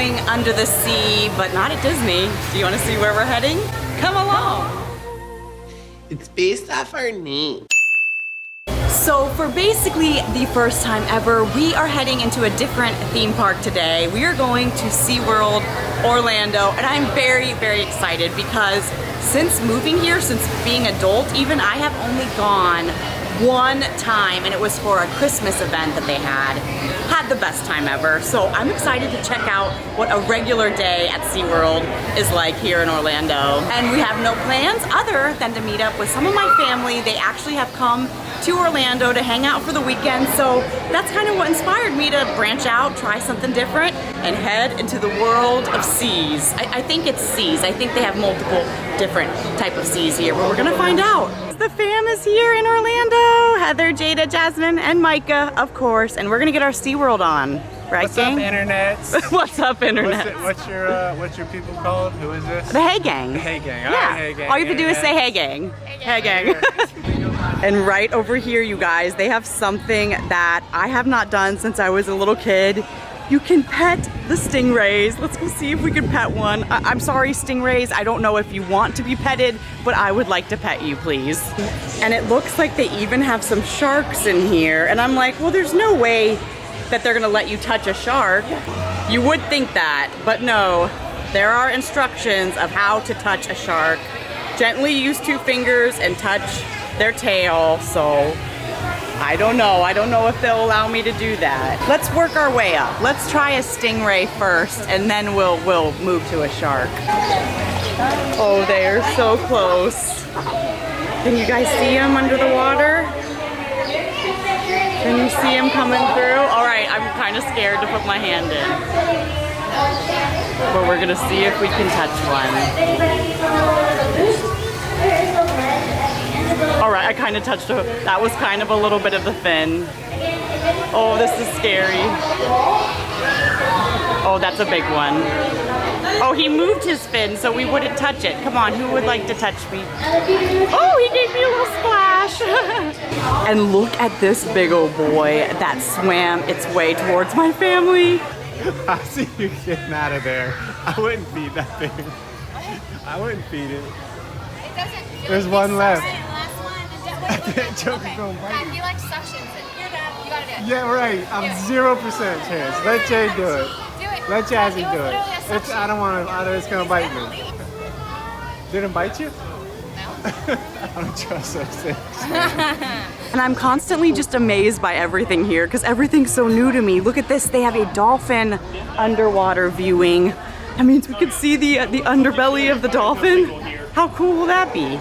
going under the sea, but not at Disney. Do you want to see where we're heading? Come along. It's based off our name. So for basically the first time ever, we are heading into a different theme park today. We are going to SeaWorld Orlando, and I'm very, very excited because since moving here, since being adult even, I have only gone one time, and it was for a Christmas event that they had the best time ever. So I'm excited to check out what a regular day at SeaWorld is like here in Orlando. And we have no plans other than to meet up with some of my family. They actually have come to Orlando to hang out for the weekend, so that's kind of what inspired me to branch out, try something different, and head into the world of seas. I think it's seas. I think they have multiple different type of seas here, but we're gonna find out. The fam is here in Orlando. Heather, Jada, Jasmine, and Micah, of course, and we're gonna get our SeaWorld on. Right, what's gang? Up, internet? What's up, internet? What's your people called? Who is this? The Hey Gang. The Hey Gang. Yeah. All right, Hey Gang. All you have to do is say Hey Gang. Hey Gang. And right over here, you guys, they have something that I have not done since I was a little kid. You can pet the stingrays. Let's go see if we can pet one. I'm sorry, stingrays. I don't know if you want to be petted, but I would like to pet you, please. And it looks like they even have some sharks in here. And I'm like, well, there's no way that they're gonna let you touch a shark. You would think that, but no. There are instructions of how to touch a shark. Gently use 2 fingers and touch their tail, so I don't know. I don't know if they'll allow me to do that. Let's work our way up. Let's try a stingray first, and then we'll move to a shark. Oh, they are so close. Can you guys see them under the water? Can you see him coming through? All right, I'm kind of scared to put my hand in. But we're gonna see if we can touch one. All right, I kind of touched it. That was kind of a little bit of the fin. Oh, this is scary. Oh, that's a big one. Oh, he moved his fin so we wouldn't touch it. Come on, who would like to touch me? Oh, he gave me a little splash. And look at this big old boy that swam its way towards my family. I see you getting out of there. I wouldn't feed that thing. I wouldn't feed it. There's one left. That joker's gonna bite He like suctions it. You're done. You gotta do it. Yeah, right. I'm 0% chance. Let Jay do it. Do it. Let Jazzy It was do literally a it. suction. I don't want to. It's gonna bite me. Didn't bite you? I don't trust those things. And I'm constantly just amazed by everything here because everything's so new to me. Look at this. They have a dolphin underwater viewing. That means we could see the underbelly of the dolphin. How cool will that be?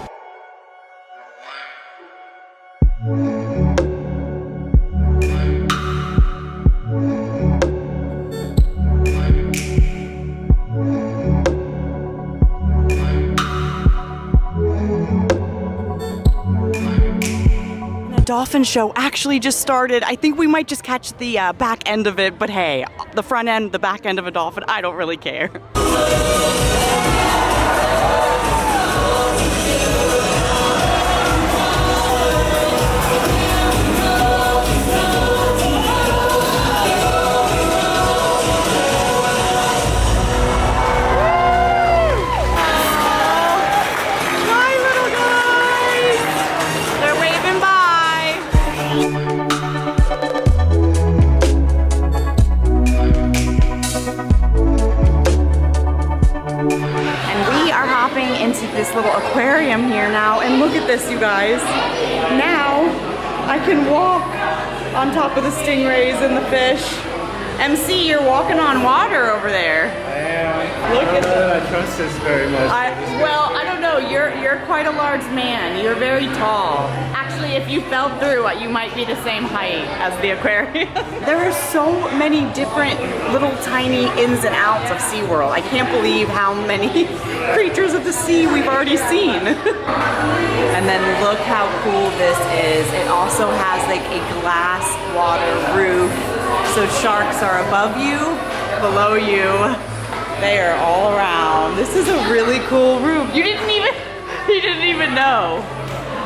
Dolphin Show actually just started. I think we might just catch the back end of it, but hey, the front end, the back end of a dolphin, I don't really care. This little aquarium here now, and look at this, you guys. Now I can walk on top of the stingrays and the fish. MC, you're walking on water over there. Look at that. I trust this very much. Well, I don't know. You're quite a large man. You're very tall. Actually, if you fell through, you might be the same height as the aquarium. There are so many different little tiny ins and outs of SeaWorld. I can't believe how many creatures of the sea we've already seen. And then look how cool this is. It also has like a glass water roof. So sharks are above you, below you. They are all around. This is a really cool room. You didn't even know.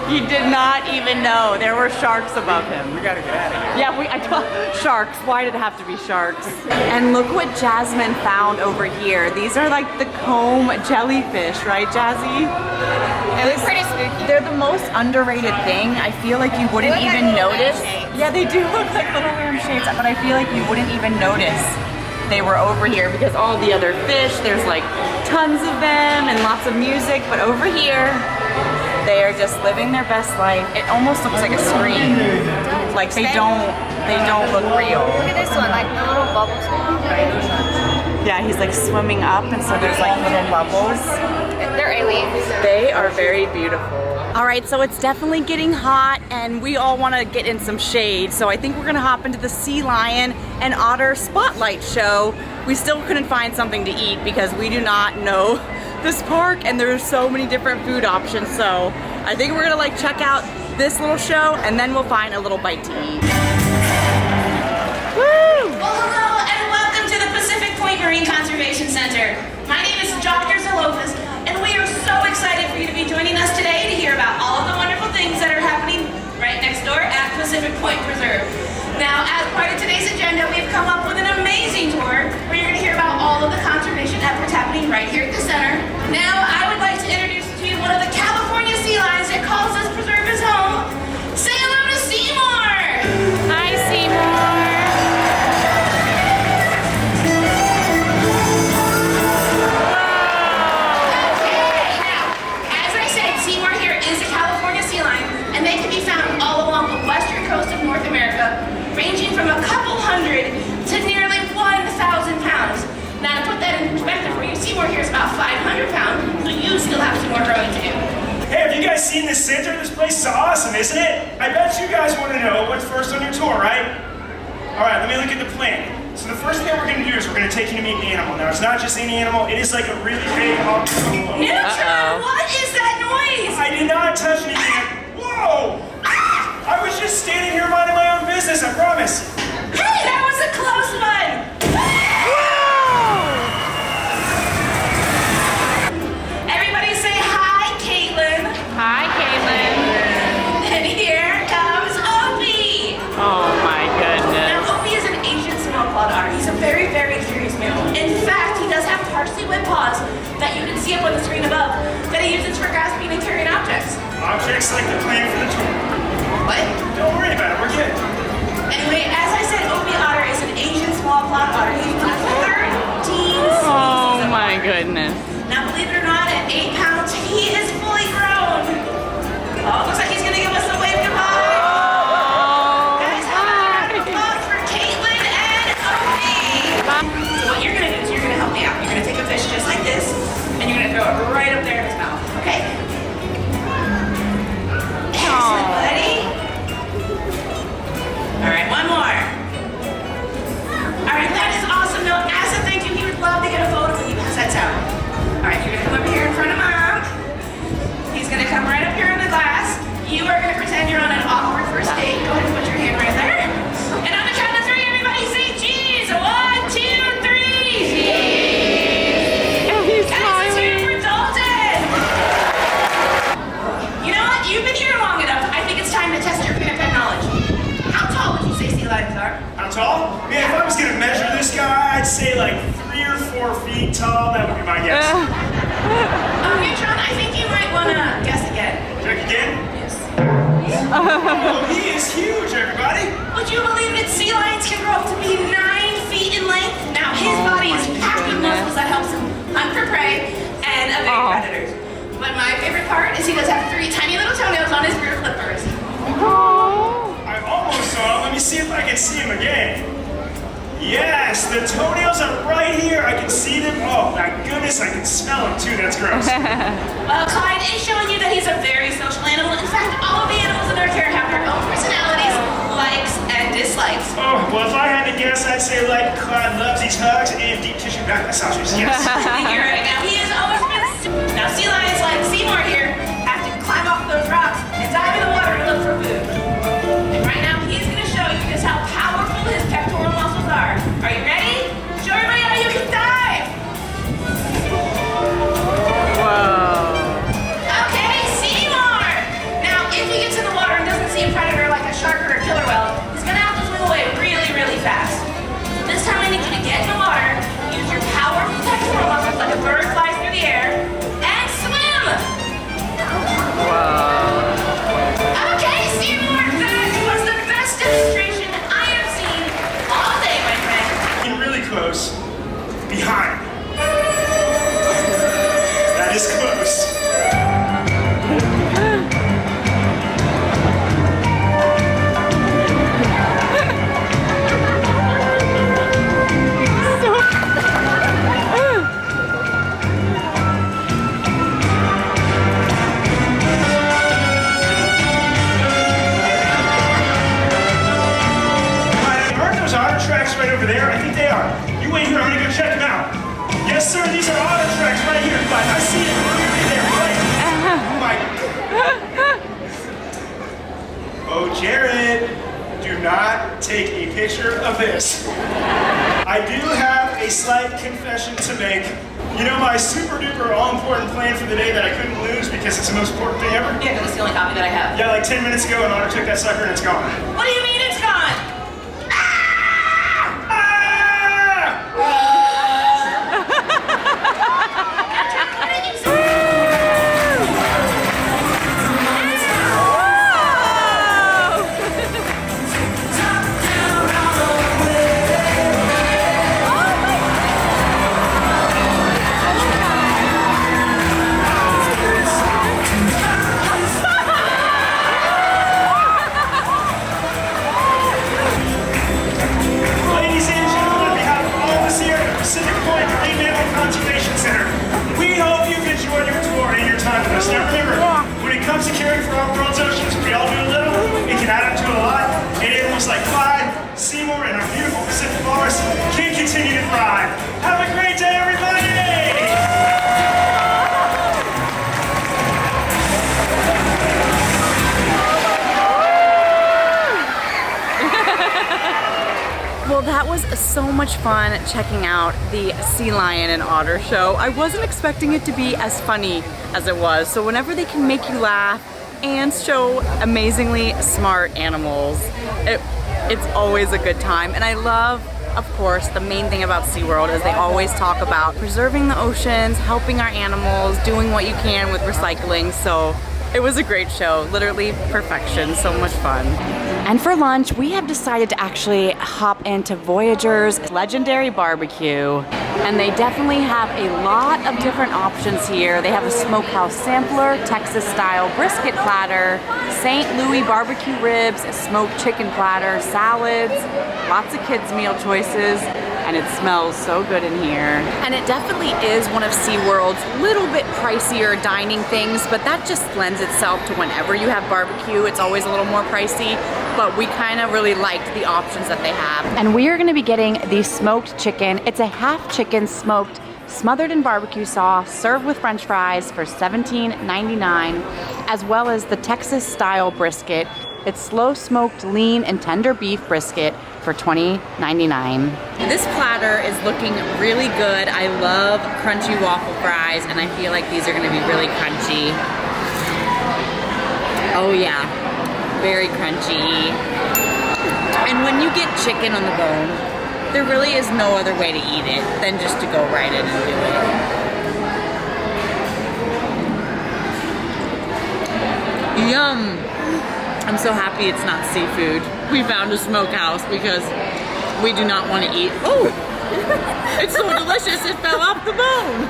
He did not even know there were sharks above him. We gotta get out of here. Yeah, I thought sharks. Why did it have to be sharks? And look what Jasmine found over here. These are like the comb jellyfish, right, Jazzy? They look pretty spooky. They're the most underrated thing. I feel like you wouldn't They look like even little notice. lampshades. Yeah, they do look like little lampshades, but I feel like you wouldn't even notice they were over here because all the other fish, there's like tons of them and lots of music, but over here, they are just living their best life. It almost looks like a screen. Like they don't look real. Look at this one, like the little bubbles. Yeah, he's like swimming up and so there's like little bubbles. They're aliens. They are very beautiful. All right, so it's definitely getting hot and we all want to get in some shade. So I think we're gonna hop into the sea lion and otter spotlight show. We still couldn't find something to eat because we do not know this park and there's so many different food options. So I think we're gonna like check out this little show and then we'll find a little bite to eat. Woo! Well, hello and welcome to the Pacific Point Marine Conservation Center. My name is Dr. Zalofis, and we are so excited for you to be joining us today to hear about all of the wonderful things that are happening right next door at Pacific Point Preserve. Now, as part of today's agenda, we've come up with an amazing tour where you're going to hear about all of the conservation efforts happening right here at the center. Now, I would like to introduce to you one of the California sea lions that calls this preserve his home. Say hello to Seymour! Hi, Seymour. As I said, Seymour here is a California sea lion, and they can be found all along the western coast of North America, ranging from a couple hundred to nearly 1,000 pounds. Now, to put that in perspective for you, Seymour here is about 500 pounds, so you still have some more growing to do. Hey, have you guys seen this center? This place is awesome, isn't it? I bet you guys want to know what's first on your tour, right? All right, let me look at the plan. So the first thing we're going to do is we're going to take you to meet an animal. Now, it's not just any animal. It is like a really big hawk. Neutron, what is that noise? I did not touch anything. Whoa! I was just standing here minding my own business, I promise. Hey, that was a close one! Everybody say hi, Caitlin. Hi, Caitlin. And here comes Opie. Oh my goodness. Now, Opie is an Asian small-clawed otter. He's a very, very curious mammal. In fact, he does have partially webbed paws that you can see up on the screen above that he uses for grasping and carrying objects. Objects like the plan for the tour. What? Don't worry about it, we're good. Anyway, as I said, Opie otter is an Asian small-clawed otter. He's one of 13 species Oh of my otter. goodness. Now, believe it or not, at 8 pounds, he is fully grown. Oh, looks like he's gonna give us a wave goodbye. Guys, have a round of applause for Caitlin and Opie. So what you're gonna do is you're gonna help me out. You're gonna take a fish just like this, and you're gonna throw it right up there in his mouth. Okay? Excellent, buddy. All right, one more. All right, that is awesome. Now, as a thank you, he would love to get a photo with you. How's that sound? All right, you're gonna come over here in front of Mom. He's gonna come right up here in the glass. You are gonna pretend you're on an awkward first date. Go ahead and put your hand right there. And on the count of 3, everybody say cheese. 1, 2, 3. Cheese. And he's Guys, let's hear it for Dalton. You know what? You've been here long enough. I think it's time to test your pet knowledge. How tall would you say sea lions are? How tall? Man, if I was gonna measure this guy, I'd say like 3 or 4 feet tall. That would be my guess. Neutron, I think you might wanna guess again. Check again? Yes. Oh, he is huge, everybody. Would you believe that sea lions can grow up to be 9 feet in length? Now, his body is packed with muscles that helps him hunt for prey and evade predators. But my favorite part is he does have 3 tiny little toenails on his rear flippers. I almost saw him. Let me see if I can see him again. Yes, the toenails are right here. I can see them. Oh, my goodness, I can smell them too. That's gross. Well, Clyde is showing you that he's a very social animal. In fact, all of the animals in our care have their own personalities, likes, and dislikes. Oh, well, if I had to guess, I'd say like Clyde loves these hugs and deep tissue back massages. Yes. You're right. Now, he has always been... Now, sea lions like Seymour here have to climb off those rocks and dive in the water to look for food. And right now, he's going to show you just how powerful his pectoral muscles are. Are you ready? Show everybody how you can dive. Whoa. Okay, Seymour. Now, if right over there? I think they are. You wait here, I'm gonna go check them out. Yes, sir, these are otter tracks right here, guys. I see it clearly there, right? Oh my God. Oh, Jared, do not take a picture of this. I do have a slight confession to make. You know my super duper all important plan for the day that I couldn't lose because it's the most important thing ever? Yeah, because it's the only copy that I have. Yeah, like 10 minutes ago, an otter took that sucker and it's gone. What do you mean it's gone? Now remember, when it comes to caring for our world's oceans, we all do a little, it can add up to a lot, and animals like Clyde, Seymour, and our beautiful Pacific forests can continue to thrive. Have a great day, everybody! Well, that was so much fun checking out the sea lion and otter show. I wasn't expecting it to be as funny as it was. So whenever they can make you laugh and show amazingly smart animals, it's always a good time. And I love, of course, the main thing about SeaWorld is they always talk about preserving the oceans, helping our animals, doing what you can with recycling. So it was a great show, literally perfection, so much fun. And for lunch, we have decided to actually hop into Voyagers Legendary BBQ. And they definitely have a lot of different options here. They have a smokehouse sampler, Texas style brisket platter, St. Louis barbecue ribs, a smoked chicken platter, salads, lots of kids meal choices, and it smells so good in here. And it definitely is one of SeaWorld's little bit pricier dining things, but that just lends itself to whenever you have barbecue, it's always a little more pricey, but we kind of really liked the options that they have. And we are gonna be getting the smoked chicken. It's a half chicken smoked, smothered in barbecue sauce, served with french fries for $17.99, as well as the Texas style brisket. It's slow smoked lean and tender beef brisket for $20.99. This platter is looking really good. I love crunchy waffle fries, and I feel like these are gonna be really crunchy. Oh yeah, very crunchy. And when you get chicken on the bone, there really is no other way to eat it than just to go right in and do it. Yum! I'm so happy it's not seafood. We found a smokehouse because we do not want to eat. Oh! It's so delicious, it fell off the bone.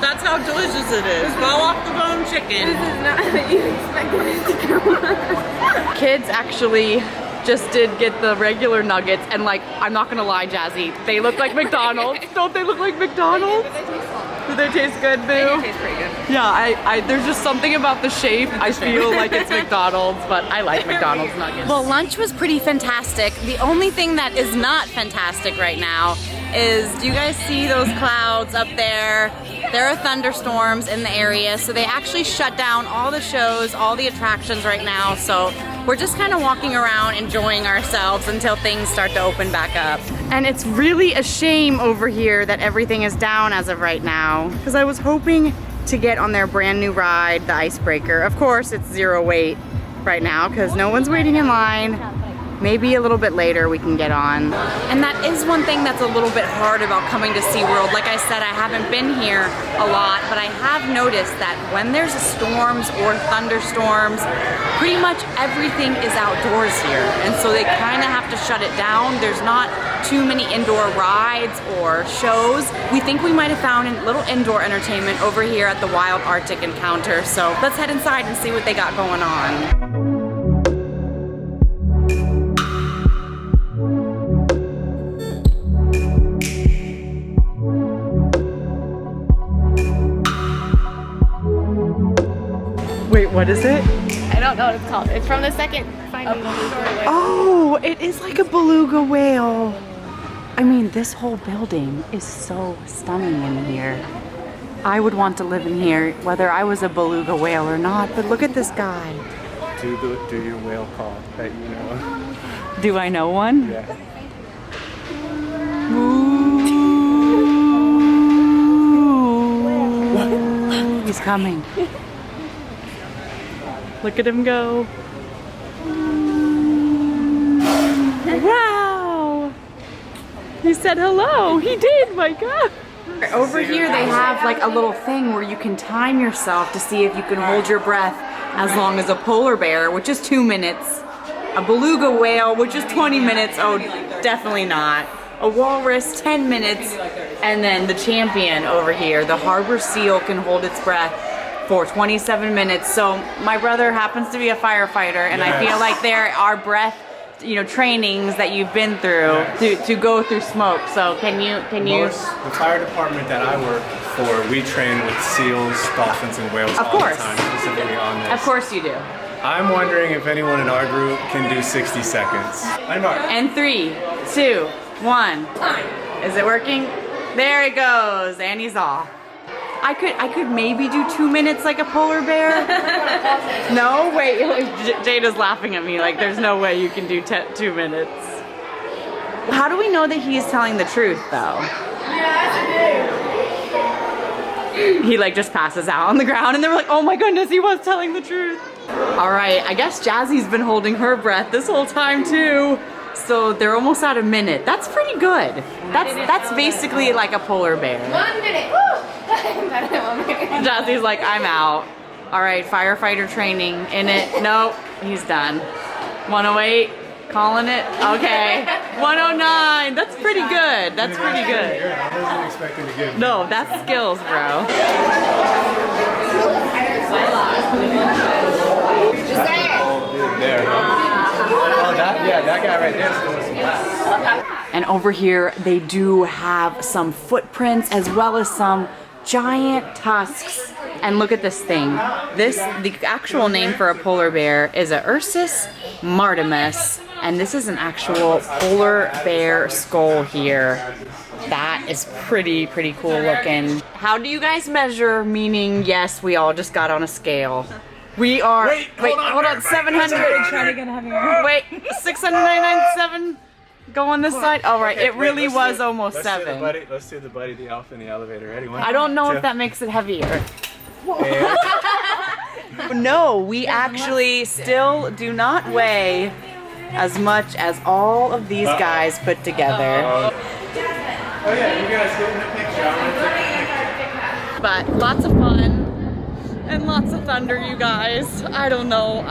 That's how delicious it is. Fell off the bone chicken. This is not how you expected it to come. Kids actually just did get the regular nuggets, and like, I'm not gonna lie, Jazzy, they look like McDonald's. Don't they look like McDonald's? Do they taste good, Boo? They taste pretty good. Yeah, there's just something about the shape. I feel like it's McDonald's, but I like McDonald's nuggets. Well, lunch was pretty fantastic. The only thing that is not fantastic right now is, do you guys see those clouds up there? There are thunderstorms in the area, so they actually shut down all the shows, all the attractions right now. So we're just kind of walking around enjoying ourselves until things start to open back up. And it's really a shame over here that everything is down as of right now, because I was hoping to get on their brand new ride, the Icebreaker. Of course, it's 0 wait right now because no one's waiting in line. Maybe a little bit later we can get on. And that is one thing that's a little bit hard about coming to SeaWorld. Like I said, I haven't been here a lot, but I have noticed that when there's storms or thunderstorms, pretty much everything is outdoors here. And so they kind of have to shut it down. There's not too many indoor rides or shows. We think we might have found a little indoor entertainment over here at the Wild Arctic Encounter. So let's head inside and see what they got going on. Wait, what is it? I don't know what it's called. It's from the second Finding Dory whale. Oh, it is like a beluga whale. And this whole building is so stunning in here. I would want to live in here, whether I was a beluga whale or not, but look at this guy. Do your whale call that you know. Do I know one? Yeah. Ooh. He's coming. Look at him go. Wow! He said hello. He did, my God. Over here they have like a little thing where you can time yourself to see if you can hold your breath as long as a polar bear, which is 2 minutes. A beluga whale, which is 20 minutes. Oh, definitely not. A walrus, 10 minutes. And then the champion over here, the harbor seal, can hold its breath for 27 minutes. So my brother happens to be a firefighter, and I feel like there are breath, you know, trainings that you've been through to go through smoke. So can you? The fire department that I work for, we train with seals, dolphins, and whales all the time, specifically on this. Of course you do. I'm wondering if anyone in our group can do 60 seconds. And 3, 2, 1. Is it working? There it goes, and he's off. I could maybe do 2 minutes like a polar bear. No, wait, Jada's laughing at me like there's no way you can do 2 minutes. How do we know that he's telling the truth though? He like just passes out on the ground and they're like, oh my goodness, he was telling the truth. All right, I guess Jazzy's been holding her breath this whole time too. So they're almost at a minute. That's pretty good. That's basically like a polar bear. 1 minute. Jazzy's like, I'm out. All right, firefighter training in it. Nope, he's done. 108, calling it. Okay, 109. That's pretty good. That's pretty good. I wasn't expecting to give. No, that's skills, bro. There, huh? Oh, that guy right there still has some breath. And over here, they do have some footprints as well as some giant tusks. And look at this thing. The actual name for a polar bear is a Ursus martimus. And this is an actual polar bear skull here. That is pretty cool looking. How do you guys measure? Meaning, yes, we all just got on a scale. We are, wait, hold on, 700. Try to get heavier. Wait, 699.7. Go on this side. All right, it really was almost 7. Let's do the buddy, the alpha, in the elevator. Ready? I don't know if that makes it heavier. No, we actually still do not weigh as much as all of these guys put together. Oh yeah, you guys get in the picture. But lots of fun and lots of thunder, you guys. I don't know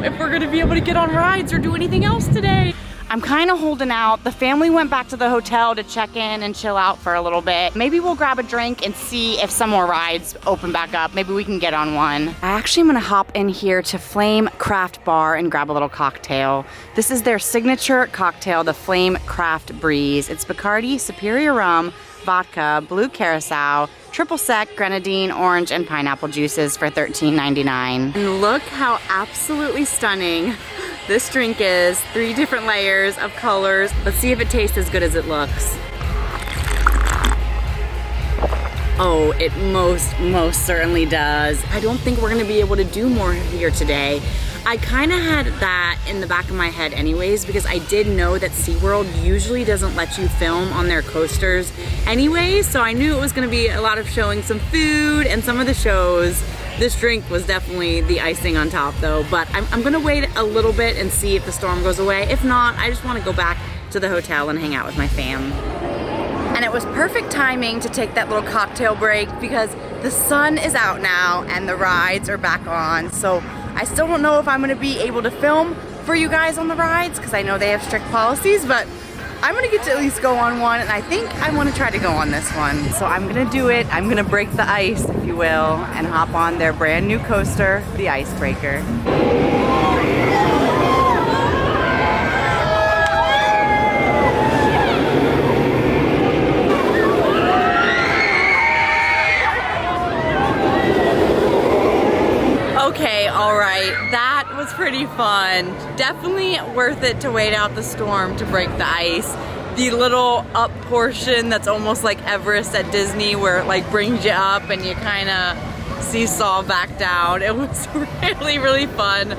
if we're gonna be able to get on rides or do anything else today. I'm kind of holding out. The family went back to the hotel to check in and chill out for a little bit. Maybe we'll grab a drink and see if some more rides open back up. Maybe we can get on one. I actually am gonna hop in here to Flame Craft Bar and grab a little cocktail. This is their signature cocktail, the Flame Craft Breeze. It's Bacardi, Superior Rum, vodka, blue curacao, triple sec, grenadine, orange, and pineapple juices for $13.99. And look how absolutely stunning this drink is. 3 different layers of colors. Let's see if it tastes as good as it looks. Oh, it most certainly does. I don't think we're gonna be able to do more here today. I kind of had that in the back of my head anyways, because I did know that SeaWorld usually doesn't let you film on their coasters anyways, so I knew it was gonna be a lot of showing some food and some of the shows. This drink was definitely the icing on top though, but I'm gonna wait a little bit and see if the storm goes away. If not, I just wanna go back to the hotel and hang out with my fam. And it was perfect timing to take that little cocktail break because the sun is out now and the rides are back on. So I still don't know if I'm gonna be able to film for you guys on the rides because I know they have strict policies, but I'm gonna get to at least go on one, and I think I wanna try to go on this one. So I'm gonna do it. I'm gonna break the ice, if you will, and hop on their brand new coaster, the Icebreaker. Okay, all right, that was pretty fun. Definitely worth it to wait out the storm to break the ice. the little up portion that's almost like Everest at Disney, where it like brings you up and you kind of seesaw back down. It was really, really fun.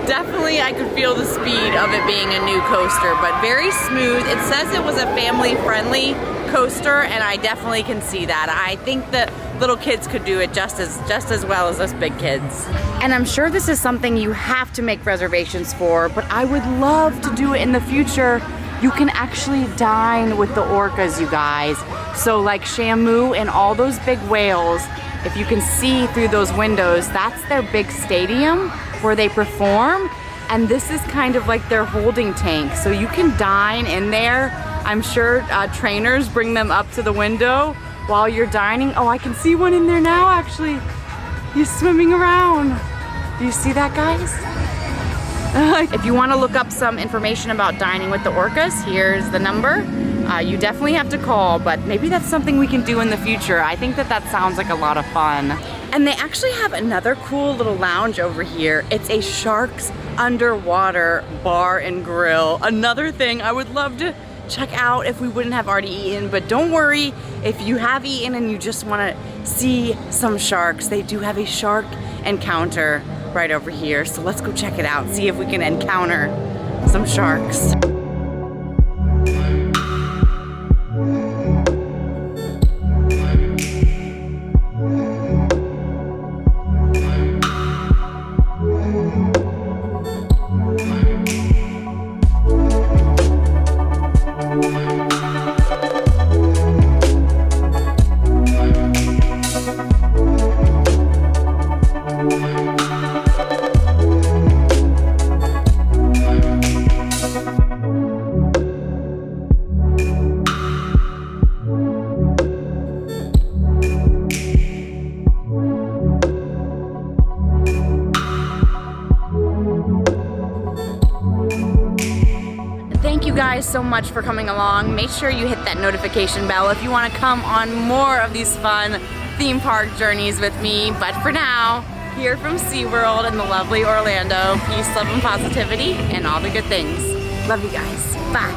Definitely I could feel the speed of it being a new coaster, but very smooth. It says it was a family-friendly coaster, and I definitely can see that. I think that little kids could do it just as well as us big kids. And I'm sure this is something you have to make reservations for, but I would love to do it in the future. You can actually dine with the orcas, you guys. So like Shamu and all those big whales, if you can see through those windows, that's their big stadium where they perform, and this is kind of like their holding tank. So you can dine in there. I'm sure trainers bring them up to the window while you're dining. Oh, I can see one in there now, actually. He's swimming around. Do you see that, guys? If you want to look up some information about dining with the orcas, here's the number. You definitely have to call, but maybe that's something we can do in the future. I think that sounds like a lot of fun. And they actually have another cool little lounge over here. It's a sharks underwater bar and grill. Another thing I would love to check out if we wouldn't have already eaten, but don't worry, if you have eaten and you just want to see some sharks, they do have a shark encounter right over here. So let's go check it out, see if we can encounter some sharks. Guys so much for coming along. Make sure you hit that notification bell if you want to come on more of these fun theme park journeys with me. But for now, here from SeaWorld in the lovely Orlando, peace, love, and positivity, and all the good things. Love you guys. Bye.